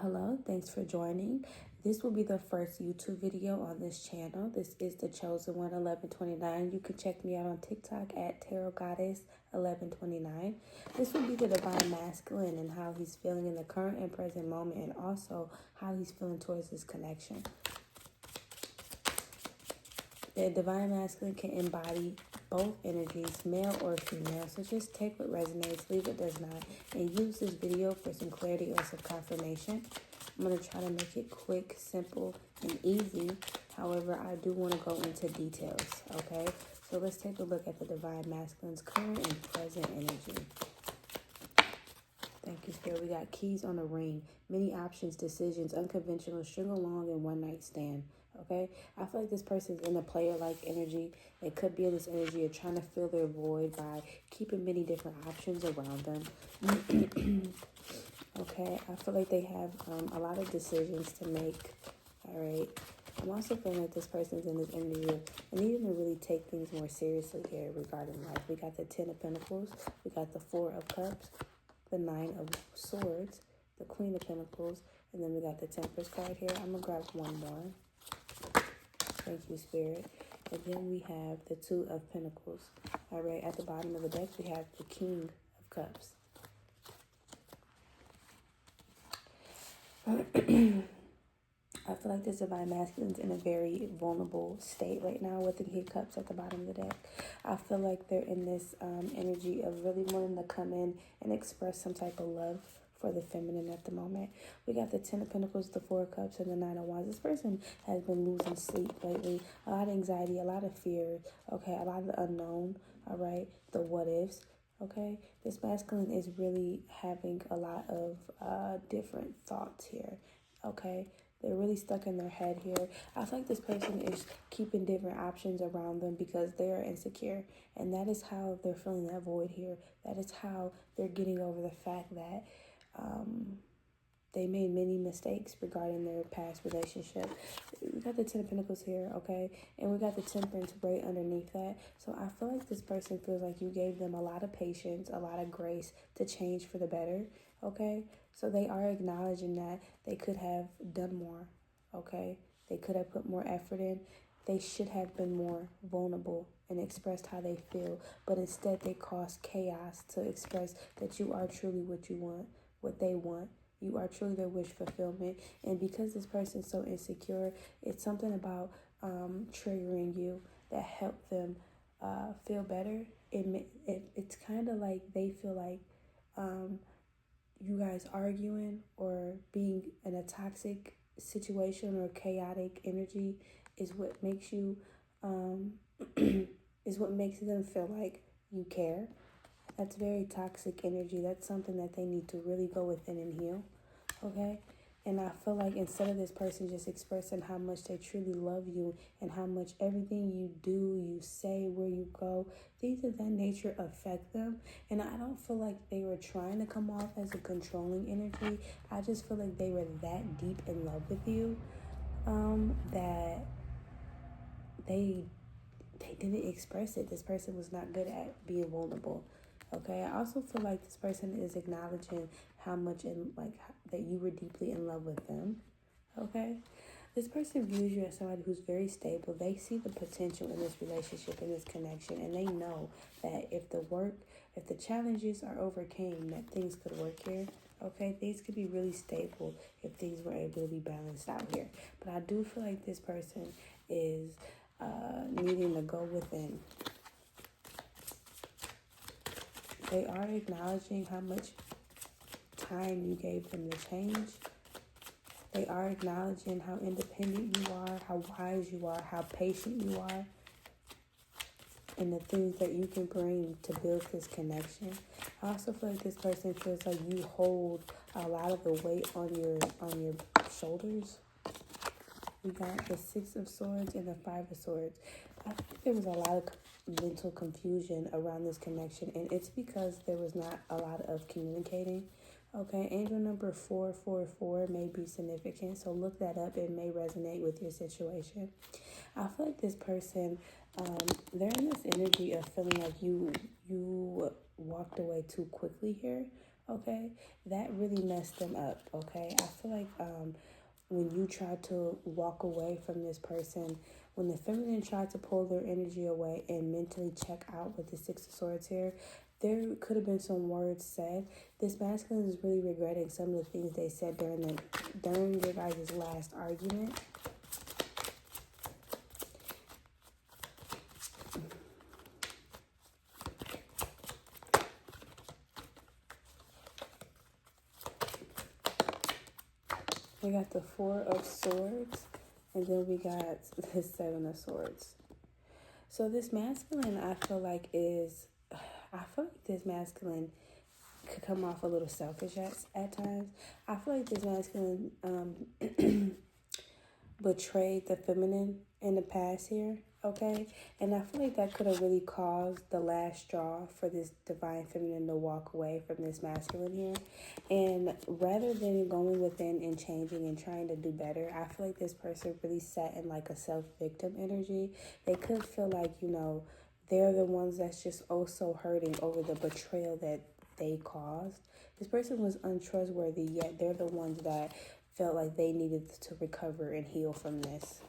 Hello, thanks for joining. This will be the first YouTube video on this channel. This is the Chosen One 1129. You can check me out on TikTok at Tarot Goddess 1129. This will be the Divine Masculine and how he's feeling in the current and present moment, and also how he's feeling towards this connection. The Divine Masculine can embody both energies, male or female. So just take what resonates, leave what does not, and use this video for some clarity or some confirmation. I'm going to try to make it quick, simple, and easy. However, I do want to go into details, okay? So let's take a look at the Divine Masculine's current and present energy. Thank you, Spirit. We got keys on a ring, many options, decisions, unconventional, string along, and one night stand. Okay, I feel like this person's in a player-like energy. They could be in this energy of trying to fill their void by keeping many different options around them. Okay, I feel like they have a lot of decisions to make. All right, I'm also feeling like this person's in this energy and needing to really take things more seriously here regarding life. We got the 10 of Pentacles, we got the 4 of Cups, the 9 of Swords, the Queen of Pentacles, and then we got the Temperance card here. I'm gonna grab one more. Thank you, Spirit. And then we have the 2 of Pentacles. All right, at the bottom of the deck, we have the King of Cups. I feel like this Divine Masculine's in a very vulnerable state right now with the King of Cups at the bottom of the deck. I feel like they're in this energy of really wanting to come in and express some type of love for the feminine at the moment. We got the 10 of Pentacles, the 4 of Cups, and the 9 of Wands. This person has been losing sleep lately. A lot of anxiety, a lot of fear, okay? A lot of the unknown, all right? The what ifs, okay? This masculine is really having a lot of different thoughts here, okay? They're really stuck in their head here. I feel like this person is keeping different options around them because they are insecure. And that is how they're filling that void here. That is how they're getting over the fact that they made many mistakes regarding their past relationship. We got the 10 of Pentacles here, okay? And we got the Temperance right underneath that. So I feel like this person feels like you gave them a lot of patience, a lot of grace to change for the better, okay? So they are acknowledging that they could have done more, okay? They could have put more effort in. They should have been more vulnerable and expressed how they feel. But instead, they caused chaos to express that you are truly what you want, what they want. You are truly their wish fulfillment. And because this person is so insecure, it's something about triggering you that help them feel better. It's kind of like they feel like you guys arguing or being in a toxic situation or chaotic energy is what makes you is what makes them feel like you care. That's very toxic energy. That's something that they need to really go within and heal, okay? And I feel like instead of this person just expressing how much they truly love you and how much everything you do, you say, where you go, things of that nature affect them. And I don't feel like they were trying to come off as a controlling energy. I just feel like they were that deep in love with you that they didn't express it. This person was not good at being vulnerable. Okay, I also feel like this person is acknowledging how much that you were deeply in love with them. Okay, this person views you as somebody who's very stable. They see the potential in this relationship, in this connection, and they know that if the challenges are overcame, that things could work here. Okay, things could be really stable if things were able to be balanced out here. But I do feel like this person is needing to go within. They are acknowledging how much time you gave them to change. They are acknowledging how independent you are, how wise you are, how patient you are, and the things that you can bring to build this connection. I also feel like this person feels like you hold a lot of the weight on your shoulders. We got the 6 of Swords and the 5 of Swords. I think there was a lot of mental confusion around this connection, and it's because there was not a lot of communicating. Okay, angel number 444 may be significant, so look that up. It may resonate with your situation. I feel like this person, they're in this energy of feeling like you walked away too quickly here. okay? That really messed them up, okay? I feel like when you try to walk away from this person, when the feminine tried to pull their energy away and mentally check out with the Six of Swords here, there could have been some words said. This masculine is really regretting some of the things they said during your guys' last argument. We got the Four of Swords, and then we got the Seven of Swords. So this masculine, I feel like this masculine could come off a little selfish at times. I feel like this masculine betrayed the feminine in the past here, okay? And I feel like that could have really caused the last straw for this divine feminine to walk away from this masculine here. And rather than going within and changing and trying to do better, I feel like this person really sat in like a self-victim energy. They could feel like, they're the ones that's just also hurting over the betrayal that they caused. This person was untrustworthy, yet they're the ones that felt like they needed to recover and heal from this.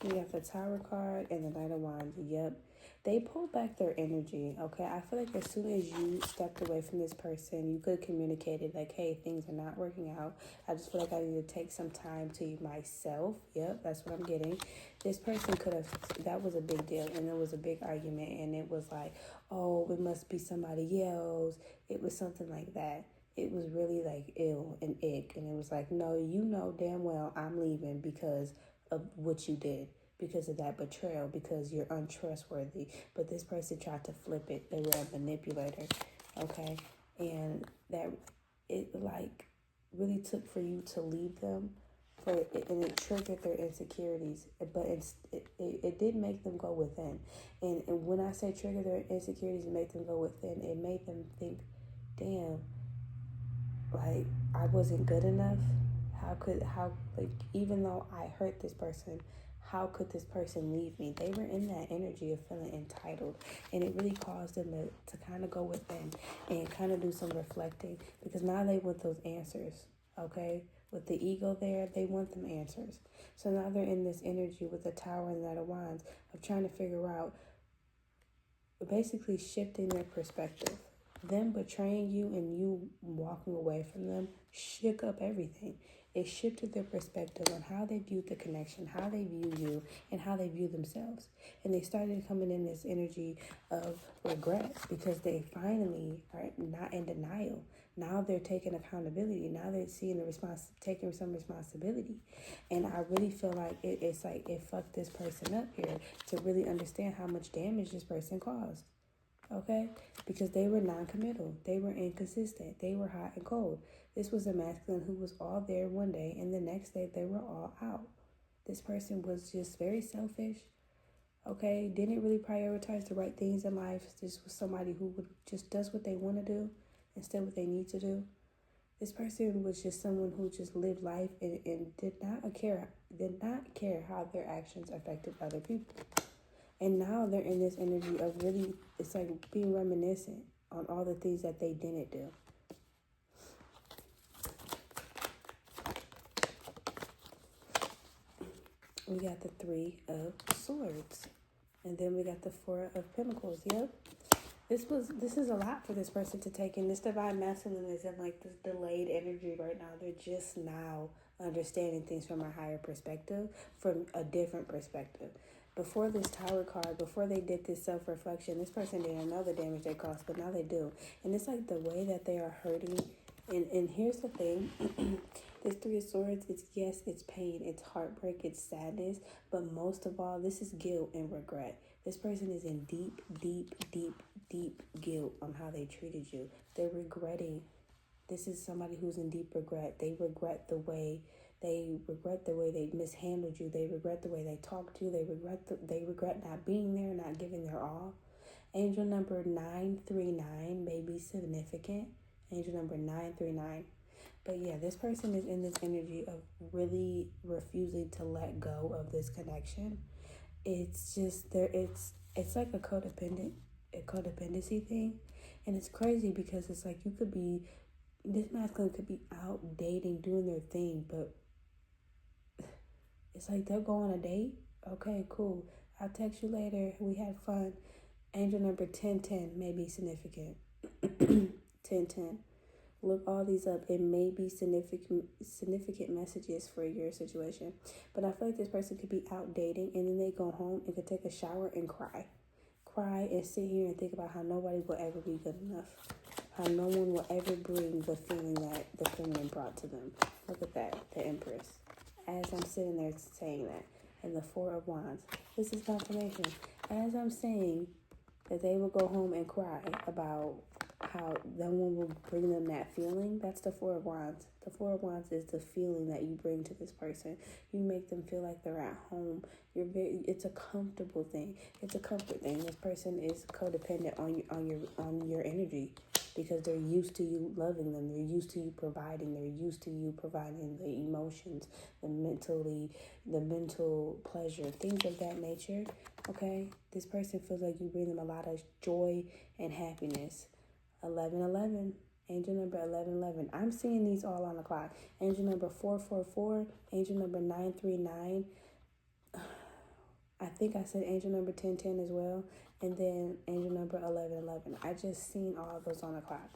We got the Tower card and the Knight of Wands. Yep. They pulled back their energy, okay? I feel like as soon as you stepped away from this person, you could have communicated like, hey, things are not working out. I just feel like I need to take some time to myself. Yep, that's what I'm getting. This person could have, that was a big deal, and it was a big argument, and it was like, oh, it must be somebody else. It was something like that. It was really like ill and ick, and it was like, no, you know damn well I'm leaving because of what you did, because of that betrayal, because you're untrustworthy. But this person tried to flip it. They were a manipulator, okay? And that it like really took for you to leave them, and it triggered their insecurities. But it did make them go within. And when I say trigger their insecurities and make them go within, it made them think, damn, like I wasn't good enough. Even though I hurt this person, how could this person leave me? They were in that energy of feeling entitled, and it really caused them to kind of go within and kind of do some reflecting, because now they want those answers, okay? With the ego there, they want them answers. So now they're in this energy with the Tower and the Knight of Wands of trying to figure out, basically shifting their perspective. Them betraying you and you walking away from them shook up everything. It shifted their perspective on how they viewed the connection, how they view you, and how they view themselves. And they started coming in this energy of regret because they finally are not in denial. Now they're taking accountability. Now they're seeing taking some responsibility. And I really feel like it's like it fucked this person up here to really understand how much damage this person caused. Okay? Because they were non-committal. They were inconsistent. They were hot and cold. This was a masculine who was all there one day, and the next day they were all out. This person was just very selfish. Okay? Didn't really prioritize the right things in life. This was somebody who just does what they want to do instead of what they need to do. This person was just someone who just lived life and did not care how their actions affected other people. And now they're in this energy of really, it's like being reminiscent on all the things that they didn't do. We got the Three of Swords. And then we got the Four of Pentacles. Yep. This is a lot for this person to take in. This divine masculine is in like this delayed energy right now. They're just now understanding things from a higher perspective, from a different perspective. Before this Tower card, before they did this self-reflection, this person didn't know the damage they caused, but now they do. And it's like the way that they are hurting. And here's the thing. This Three of Swords, it's pain, it's heartbreak, it's sadness. But most of all, this is guilt and regret. This person is in deep, deep, deep, deep guilt on how they treated you. They're regretting. This is somebody who's in deep regret. They regret the way they mishandled you. They regret the way they talked to you. They regret not being there, not giving their all. Angel number 939 may be significant. Angel number 939. But yeah, this person is in this energy of really refusing to let go of this connection. It's just it's like a codependent a codependency thing. And it's crazy because it's like this masculine could be out dating, doing their thing, but it's like they'll go on a date. Okay, cool. I'll text you later. We had fun. Angel number 1010 may be significant. 1010. Look all these up. It may be significant messages for your situation. But I feel like this person could be out dating and then they go home and could take a shower and cry. Cry and sit here and think about how nobody will ever be good enough. How no one will ever bring the feeling that the feminine brought to them. Look at that, the Empress. As I'm sitting there saying that. And the Four of Wands. This is confirmation. As I'm saying that they will go home and cry about how no one will bring them that feeling. That's the Four of Wands. The Four of Wands is the feeling that you bring to this person. You make them feel like they're at home. It's a comfortable thing. It's a comfort thing. This person is codependent on your energy because they're used to you loving them. They're used to you providing. They're used to you providing the emotions, the mental pleasure, things of that nature. Okay, this person feels like you bring them a lot of joy and happiness. 1111, angel number 1111. I'm seeing these all on the clock. Angel number 444, angel number 939. I think I said angel number 1010 as well. And then angel number 1111. I just seen all of those on the clock.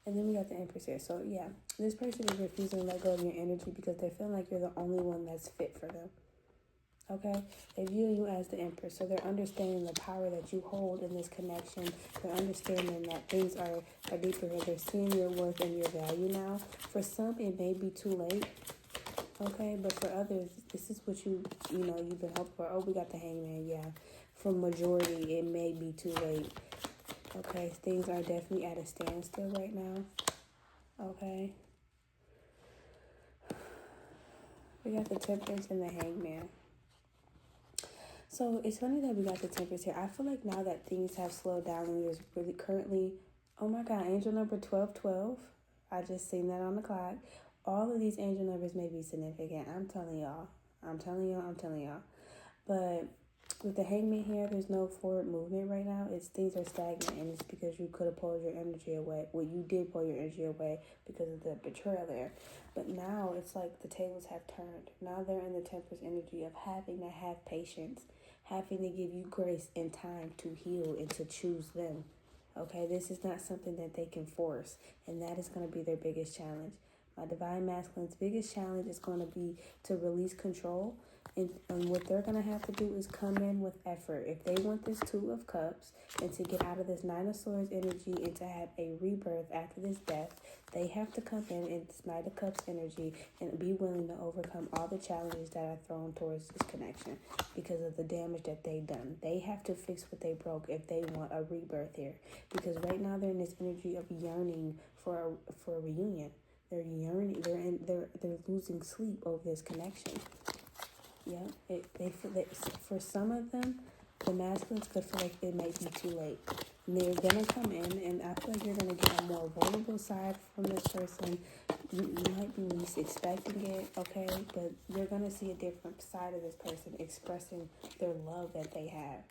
And then we got the Empress here. So yeah, this person is refusing to let go of your energy because they feel like you're the only one that's fit for them. Okay, they view you as the Empress, so they're understanding the power that you hold in this connection. They're understanding that things are deeper. They're seeing your worth and your value now. For some, it may be too late. Okay, but for others, this is what you've been hoping for. Oh, we got the Hangman. Yeah, for majority, it may be too late. Okay, things are definitely at a standstill right now. Okay, we got the Temperance and the Hangman. So it's funny that we got the Temperance here. I feel like now that things have slowed down and there's really currently, oh my God, angel number 1212. I just seen that on the clock. All of these angel numbers may be significant. I'm telling y'all. But with the Hangman here, there's no forward movement right now. Things are stagnant, and it's because you could have pulled your energy away. Well, you did pull your energy away because of the betrayal there. But now it's like the tables have turned. Now they're in the Temperance energy of having to have patience, having to give you grace and time to heal and to choose them. Okay, this is not something that they can force, and that is going to be their biggest challenge. My Divine Masculine's biggest challenge is going to be to release control. And what they're going to have to do is come in with effort. If they want this Two of Cups and to get out of this Nine of Swords energy and to have a rebirth after this death, they have to come in this Knight of Cups energy and be willing to overcome all the challenges that are thrown towards this connection because of the damage that they've done. They have to fix what they broke if they want a rebirth here. Because right now they're in this energy of yearning for a reunion. They're yearning. They're losing sleep over this connection. Yeah, they feel that for some of them, the masculines could feel like it may be too late. And they're gonna come in, and I feel like you're gonna get a more vulnerable side from this person. You might be least expecting it, okay? But you're gonna see a different side of this person expressing their love that they have.